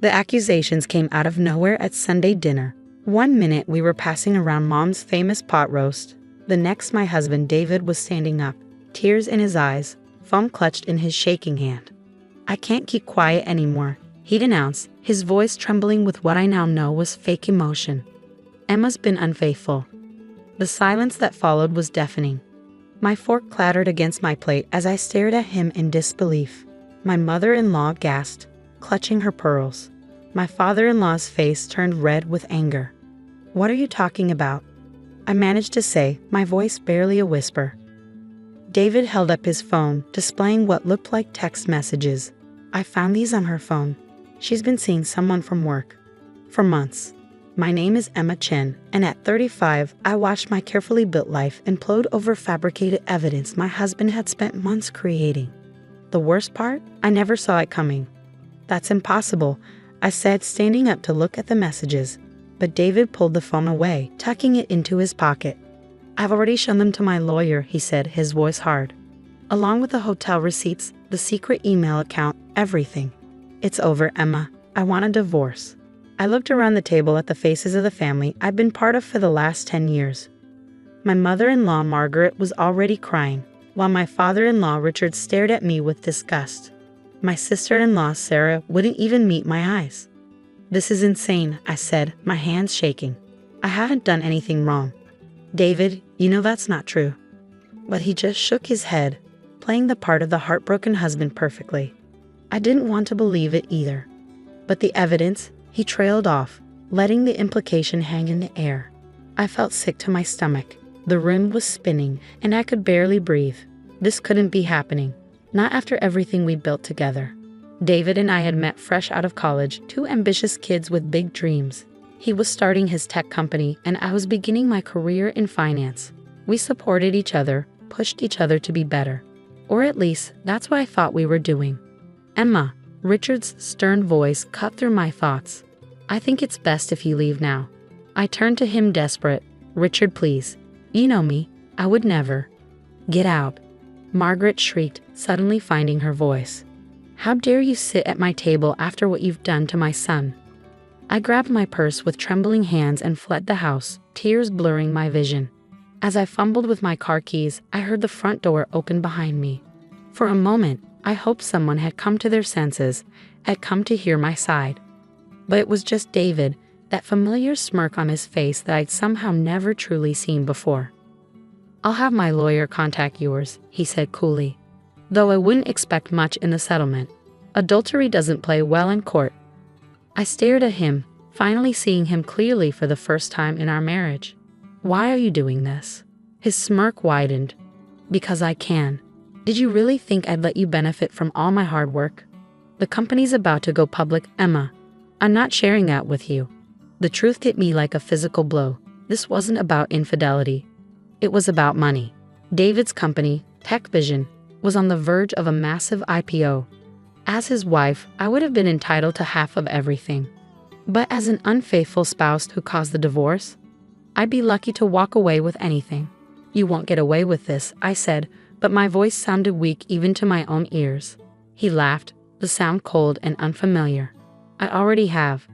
The accusations came out of nowhere at Sunday dinner. One minute we were passing around Mom's famous pot roast. The next my husband David was standing up, tears in his eyes, foam clutched in his shaking hand. "I can't keep quiet anymore," he denounced, his voice trembling with what I now know was fake emotion. "Emma's been unfaithful." The silence that followed was deafening. My fork clattered against my plate as I stared at him in disbelief. My mother-in-law gasped, clutching her pearls. My father-in-law's face turned red with anger. "What are you talking about?" I managed to say, my voice barely a whisper. David held up his phone, displaying what looked like text messages. "I found these on her phone. She's been seeing someone from work for months. My name is Emma Chen, and at 35, I watched my carefully built life implode over fabricated evidence my husband had spent months creating. The worst part? I never saw it coming." "That's impossible," I said, standing up to look at the messages. But David pulled the phone away, tucking it into his pocket. "I've already shown them to my lawyer," he said, his voice hard. "Along with the hotel receipts, the secret email account, everything. It's over, Emma. I want a divorce." I looked around the table at the faces of the family I'd been part of for the last 10 years. My mother-in-law, Margaret, was already crying, while my father-in-law, Richard, stared at me with disgust. My sister-in-law, Sarah, wouldn't even meet my eyes. "This is insane," I said, my hands shaking. "I haven't done anything wrong." "David, you know that's not true." But he just shook his head, playing the part of the heartbroken husband perfectly. I didn't want to believe it either. "But the evidence," he trailed off, letting the implication hang in the air. I felt sick to my stomach. The room was spinning, and I could barely breathe. This couldn't be happening. Not after everything we built together. David and I had met fresh out of college, two ambitious kids with big dreams. He was starting his tech company, and I was beginning my career in finance. We supported each other, pushed each other to be better. Or at least, that's what I thought we were doing. "Emma," Richard's stern voice cut through my thoughts. "I think it's best if you leave now." I turned to him desperate. "Richard, please. You know me. I would never." "Get out," Margaret shrieked, suddenly finding her voice. "How dare you sit at my table after what you've done to my son?" I grabbed my purse with trembling hands and fled the house, tears blurring my vision. As I fumbled with my car keys, I heard the front door open behind me. For a moment, I hoped someone had come to their senses, had come to hear my side. But it was just David, that familiar smirk on his face that I'd somehow never truly seen before. "I'll have my lawyer contact yours," he said coolly. "Though I wouldn't expect much in the settlement. Adultery doesn't play well in court." I stared at him, finally seeing him clearly for the first time in our marriage. "Why are you doing this?" His smirk widened. "Because I can. Did you really think I'd let you benefit from all my hard work? The company's about to go public, Emma. I'm not sharing that with you." The truth hit me like a physical blow. This wasn't about infidelity. It was about money. David's company, Tech Vision, was on the verge of a massive IPO. As his wife, I would have been entitled to half of everything. But as an unfaithful spouse who caused the divorce, I'd be lucky to walk away with anything. "You won't get away with this," I said, but my voice sounded weak even to my own ears. He laughed, the sound cold and unfamiliar. "I already have.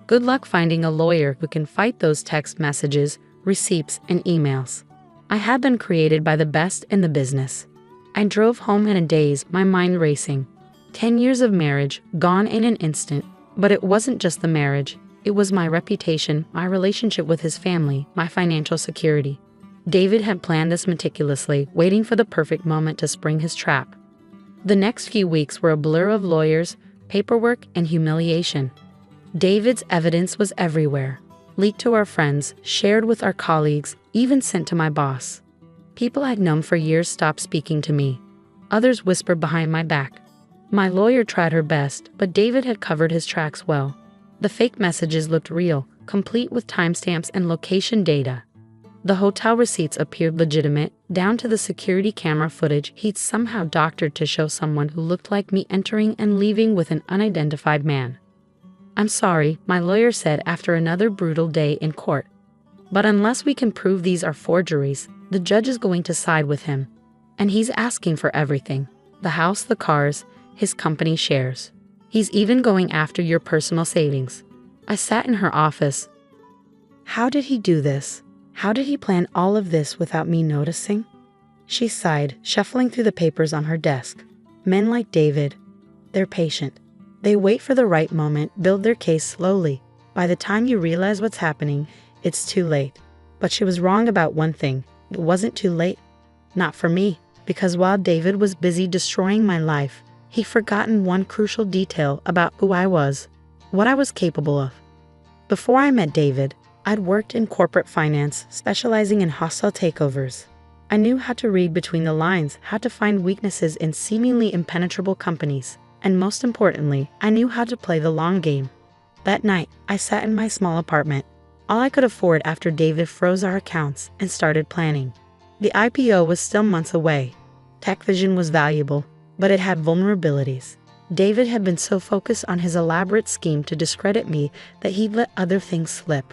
Good luck finding a lawyer who can fight those text messages, receipts, and emails. I had been created by the best in the business." I drove home in a daze, my mind racing. 10 years of marriage, gone in an instant. But it wasn't just the marriage. It was my reputation, my relationship with his family, my financial security. David had planned this meticulously, waiting for the perfect moment to spring his trap. The next few weeks were a blur of lawyers, paperwork, and humiliation. David's evidence was everywhere. Leaked to our friends, shared with our colleagues, even sent to my boss. People I'd known for years stopped speaking to me. Others whispered behind my back. My lawyer tried her best, but David had covered his tracks well. The fake messages looked real, complete with timestamps and location data. The hotel receipts appeared legitimate, down to the security camera footage he'd somehow doctored to show someone who looked like me entering and leaving with an unidentified man. "I'm sorry," my lawyer said after another brutal day in court. "But unless we can prove these are forgeries, the judge is going to side with him. And he's asking for everything. The house, the cars, his company shares." He's even going after your personal savings." I sat in her office. How did he do this? How did he plan all of this without me noticing? She sighed, shuffling through the papers on her desk. Men like David, they're patient. They wait for the right moment, build their case slowly. By the time you realize what's happening, it's too late. But she was wrong about one thing. It wasn't too late. Not for me, because while David was busy destroying my life, he'd forgotten one crucial detail about who I was, what I was capable of. Before I met David, I'd worked in corporate finance, specializing in hostile takeovers. I knew how to read between the lines, how to find weaknesses in seemingly impenetrable companies, and most importantly, I knew how to play the long game. That night, I sat in my small apartment, all I could afford after David froze our accounts, and started planning. The IPO was still months away. TechVision was valuable, but it had vulnerabilities. David had been so focused on his elaborate scheme to discredit me that he'd let other things slip.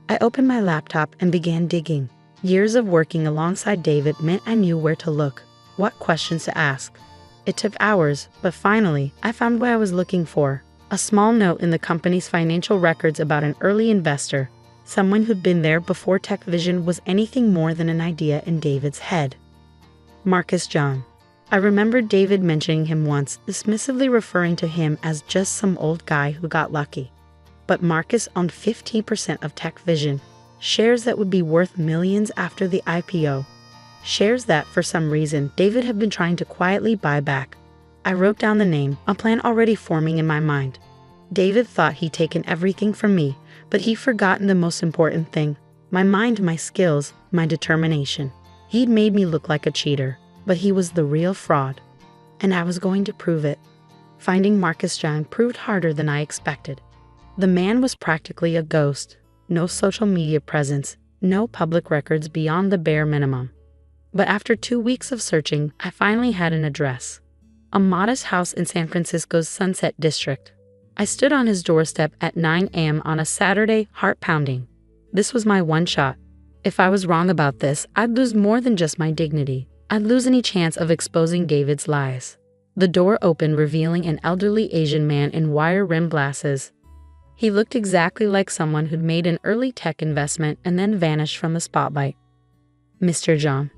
I opened my laptop and began digging. Years of working alongside David meant I knew where to look, what questions to ask. It took hours, but finally, I found what I was looking for. A small note in the company's financial records about an early investor, someone who'd been there before TechVision was anything more than an idea in David's head. Marcus John. I remembered David mentioning him once, dismissively referring to him as just some old guy who got lucky. But Marcus owned 15% of TechVision, shares that would be worth millions after the IPO. Shares that, for some reason, David had been trying to quietly buy back. I wrote down the name, a plan already forming in my mind. David thought he'd taken everything from me, but he'd forgotten the most important thing: my mind, my skills, my determination. He'd made me look like a cheater, but he was the real fraud. And I was going to prove it. Finding Marcus John proved harder than I expected. The man was practically a ghost. No social media presence, no public records beyond the bare minimum. But after 2 weeks of searching, I finally had an address. A modest house in San Francisco's Sunset District. I stood on his doorstep at 9 a.m. on a Saturday, heart pounding. This was my one shot. If I was wrong about this, I'd lose more than just my dignity. I'd lose any chance of exposing David's lies. The door opened, revealing an elderly Asian man in wire-rimmed glasses. He looked exactly like someone who'd made an early tech investment and then vanished from the spotlight. "Mr. John,"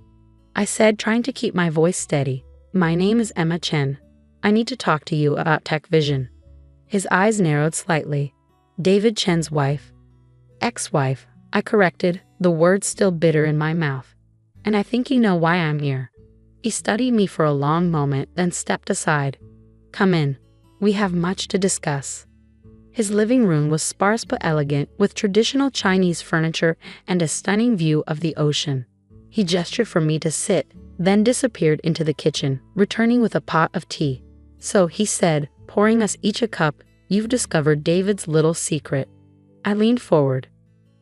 I said, trying to keep my voice steady. "My name is Emma Chen. I need to talk to you about TechVision." His eyes narrowed slightly. "David Chen's wife." "Ex-wife," I corrected, the words still bitter in my mouth. "And I think you know why I'm here." He studied me for a long moment, then stepped aside. "Come in. We have much to discuss." His living room was sparse but elegant, with traditional Chinese furniture and a stunning view of the ocean. He gestured for me to sit, then disappeared into the kitchen, returning with a pot of tea. "So," he said, pouring us each a cup, "you've discovered David's little secret." I leaned forward.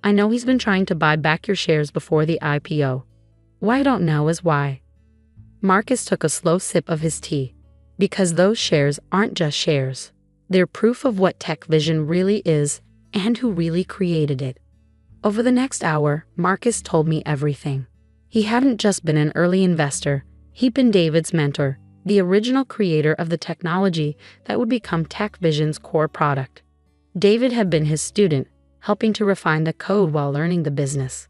"I know he's been trying to buy back your shares before the IPO. What I don't know is why." Marcus took a slow sip of his tea. "Because those shares aren't just shares. They're proof of what TechVision really is and who really created it." Over the next hour, Marcus told me everything. He hadn't just been an early investor, he'd been David's mentor, the original creator of the technology that would become TechVision's core product. David had been his student, helping to refine the code while learning the business.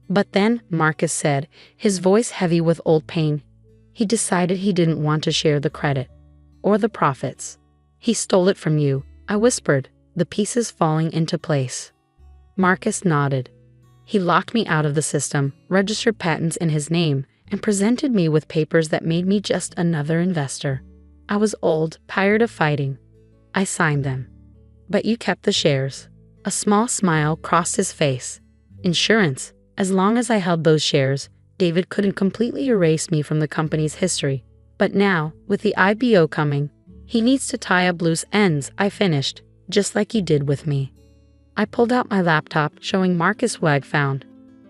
But then, Marcus said, his voice heavy with old pain, he decided he didn't want to share the credit or the profits. "He stole it from you," I whispered, the pieces falling into place. Marcus nodded. He locked me out of the system, registered patents in his name, and presented me with papers that made me just another investor. I was old, tired of fighting. I signed them. "But you kept the shares." A small smile crossed his face. "Insurance. As long as I held those shares, David couldn't completely erase me from the company's history. But now, with the IPO coming, he needs to tie up loose ends," I finished, "just like he did with me." I pulled out my laptop, showing Marcus what I'd found.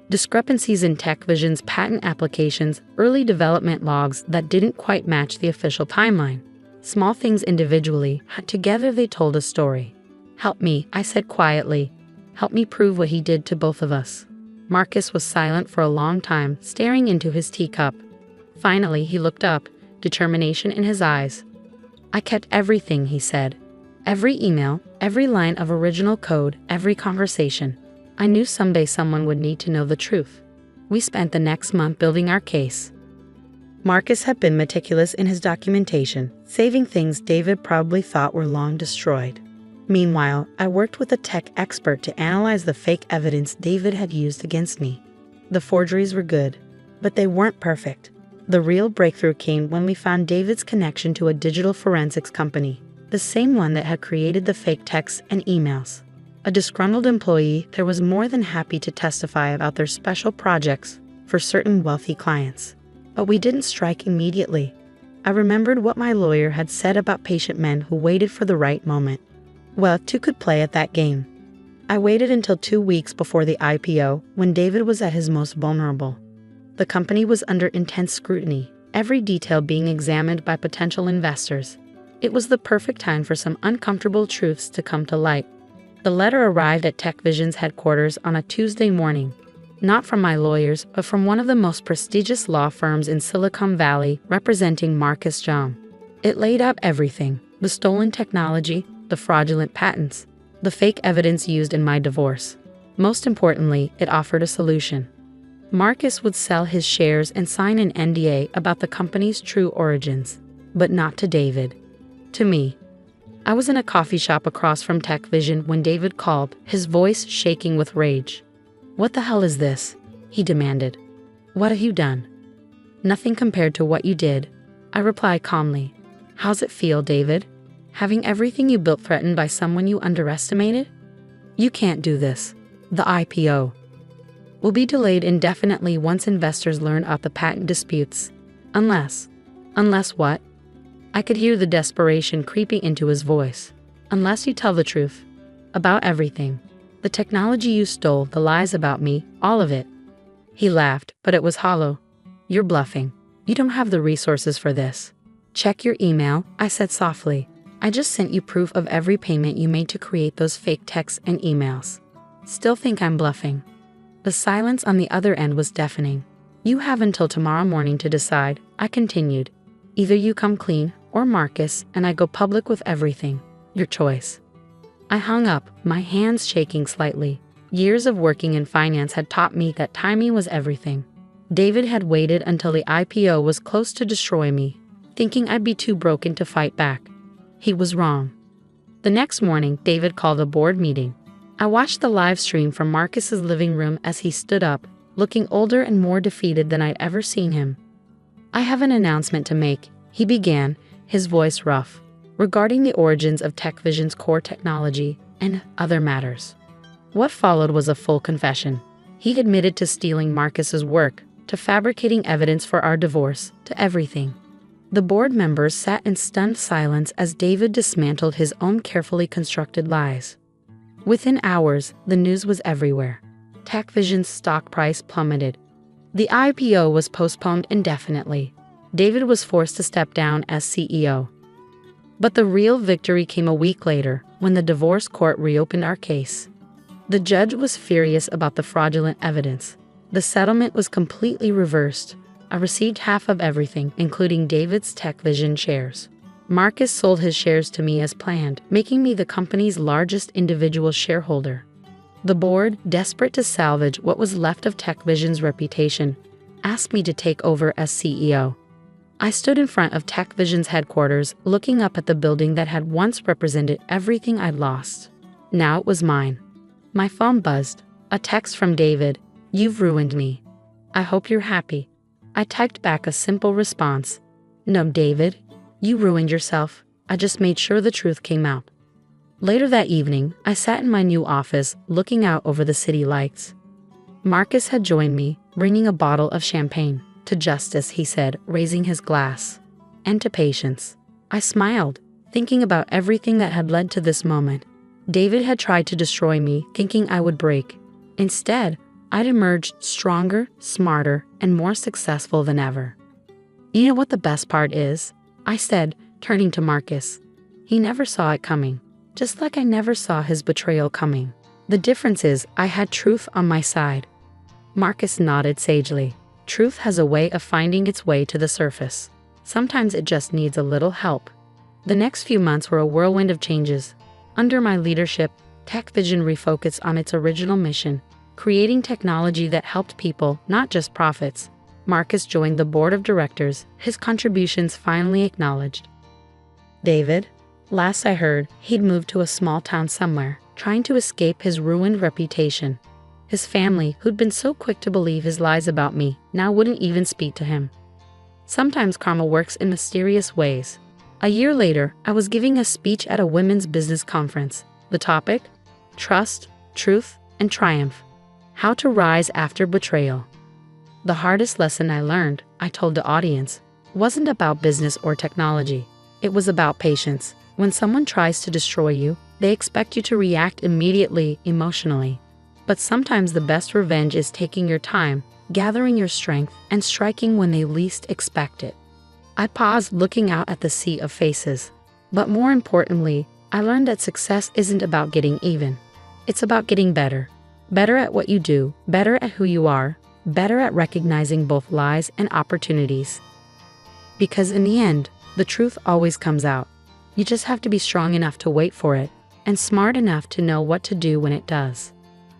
Discrepancies in TechVision's patent applications, early development logs that didn't quite match the official timeline. Small things individually, but together they told a story. "Help me," I said quietly. "Help me prove what he did to both of us." Marcus was silent for a long time, staring into his teacup. Finally, he looked up, determination in his eyes. "I kept everything," he said. Every email, every line of original code, every conversation. I knew someday someone would need to know the truth. We spent the next month building our case. Marcus had been meticulous in his documentation, saving things David probably thought were long destroyed. Meanwhile, I worked with a tech expert to analyze the fake evidence David had used against me. The forgeries were good, but they weren't perfect. The real breakthrough came when we found David's connection to a digital forensics company, the same one that had created the fake texts and emails. A disgruntled employee there was more than happy to testify about their special projects for certain wealthy clients. But we didn't strike immediately. I remembered what my lawyer had said about patient men who waited for the right moment. Well, two could play at that game. I waited until 2 weeks before the IPO, when David was at his most vulnerable. The company was under intense scrutiny, every detail being examined by potential investors. It was the perfect time for some uncomfortable truths to come to light. The letter arrived at TechVision's headquarters on a Tuesday morning. Not from my lawyers, but from one of the most prestigious law firms in Silicon Valley, representing Marcus John. It laid out everything: the stolen technology, the fraudulent patents, the fake evidence used in my divorce. Most importantly, it offered a solution. Marcus would sell his shares and sign an NDA about the company's true origins, but not to David. To me. I was in a coffee shop across from TechVision when David called, his voice shaking with rage. "What the hell is this?" he demanded. "What have you done?" "Nothing compared to what you did," I replied calmly. "How's it feel, David? Having everything you built threatened by someone you underestimated? You can't do this. The IPO will be delayed indefinitely once investors learn about the patent disputes. Unless what?" I could hear the desperation creeping into his voice. "Unless you tell the truth. About everything. The technology you stole, the lies about me, all of it." He laughed, but it was hollow. "You're bluffing. You don't have the resources for this." "Check your email," I said softly. "I just sent you proof of every payment you made to create those fake texts and emails. Still think I'm bluffing?" The silence on the other end was deafening. "You have until tomorrow morning to decide," I continued. "Either you come clean, or Marcus, and I go public with everything. Your choice." I hung up, my hands shaking slightly. Years of working in finance had taught me that timing was everything. David had waited until the IPO was close to destroy me, thinking I'd be too broken to fight back. He was wrong. The next morning, David called a board meeting. I watched the live stream from Marcus's living room as he stood up, looking older and more defeated than I'd ever seen him. "I have an announcement to make," he began, his voice rough, "regarding the origins of TechVision's core technology and other matters." What followed was a full confession. He admitted to stealing Marcus's work, to fabricating evidence for our divorce, to everything. The board members sat in stunned silence as David dismantled his own carefully constructed lies. Within hours, the news was everywhere. TechVision's stock price plummeted. The IPO was postponed indefinitely. David was forced to step down as CEO. But the real victory came a week later, when the divorce court reopened our case. The judge was furious about the fraudulent evidence. The settlement was completely reversed. I received half of everything, including David's TechVision shares. Marcus sold his shares to me as planned, making me the company's largest individual shareholder. The board, desperate to salvage what was left of TechVision's reputation, asked me to take over as CEO. I stood in front of TechVision's headquarters, looking up at the building that had once represented everything I'd lost. Now it was mine. My phone buzzed. A text from David. "You've ruined me. I hope you're happy." I typed back a simple response. "No, David. You ruined yourself. I just made sure the truth came out." Later that evening, I sat in my new office, looking out over the city lights. Marcus had joined me, bringing a bottle of champagne. "To justice," he said, raising his glass. "And to patience." I smiled, thinking about everything that had led to this moment. David had tried to destroy me, thinking I would break. Instead, I'd emerged stronger, smarter, and more successful than ever. "You know what the best part is?" I said, turning to Marcus. He never saw it coming, just like I never saw his betrayal coming. The difference is I had truth on my side. Marcus nodded sagely. Truth has a way of finding its way to the surface. Sometimes it just needs a little help. The next few months were a whirlwind of changes. Under my leadership, TechVision refocused on its original mission, creating technology that helped people, not just profits. Marcus joined the board of directors, his contributions finally acknowledged. David? Last I heard, he'd moved to a small town somewhere, trying to escape his ruined reputation. His family, who'd been so quick to believe his lies about me, now wouldn't even speak to him. Sometimes karma works in mysterious ways. A year later, I was giving a speech at a women's business conference. The topic? Trust, Truth, and Triumph. How to rise after betrayal. The hardest lesson I learned, I told the audience, wasn't about business or technology. It was about patience. When someone tries to destroy you, they expect you to react immediately, emotionally. But sometimes the best revenge is taking your time, gathering your strength, and striking when they least expect it. I paused, looking out at the sea of faces. But more importantly, I learned that success isn't about getting even. It's about getting better. Better at what you do, better at who you are, better at recognizing both lies and opportunities. Because in the end, the truth always comes out. You just have to be strong enough to wait for it, and smart enough to know what to do when it does.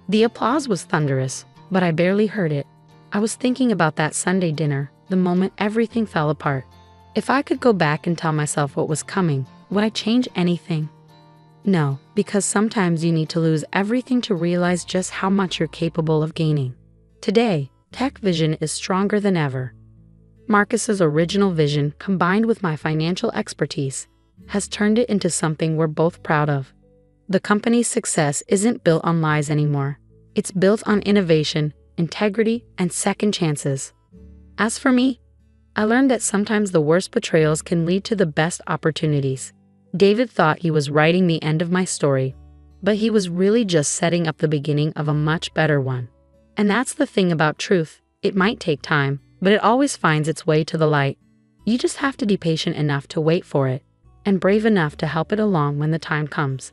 The applause was thunderous, but I barely heard it. I was thinking about that Sunday dinner, the moment everything fell apart. If I could go back and tell myself what was coming, would I change anything? No, because sometimes you need to lose everything to realize just how much you're capable of gaining. Today, TechVision is stronger than ever. Marcus's original vision, combined with my financial expertise, has turned it into something we're both proud of. The company's success isn't built on lies anymore. It's built on innovation, integrity, and second chances. As for me, I learned that sometimes the worst betrayals can lead to the best opportunities. David thought he was writing the end of my story, but he was really just setting up the beginning of a much better one. And that's the thing about truth. It might take time, but it always finds its way to the light. You just have to be patient enough to wait for it, and brave enough to help it along when the time comes.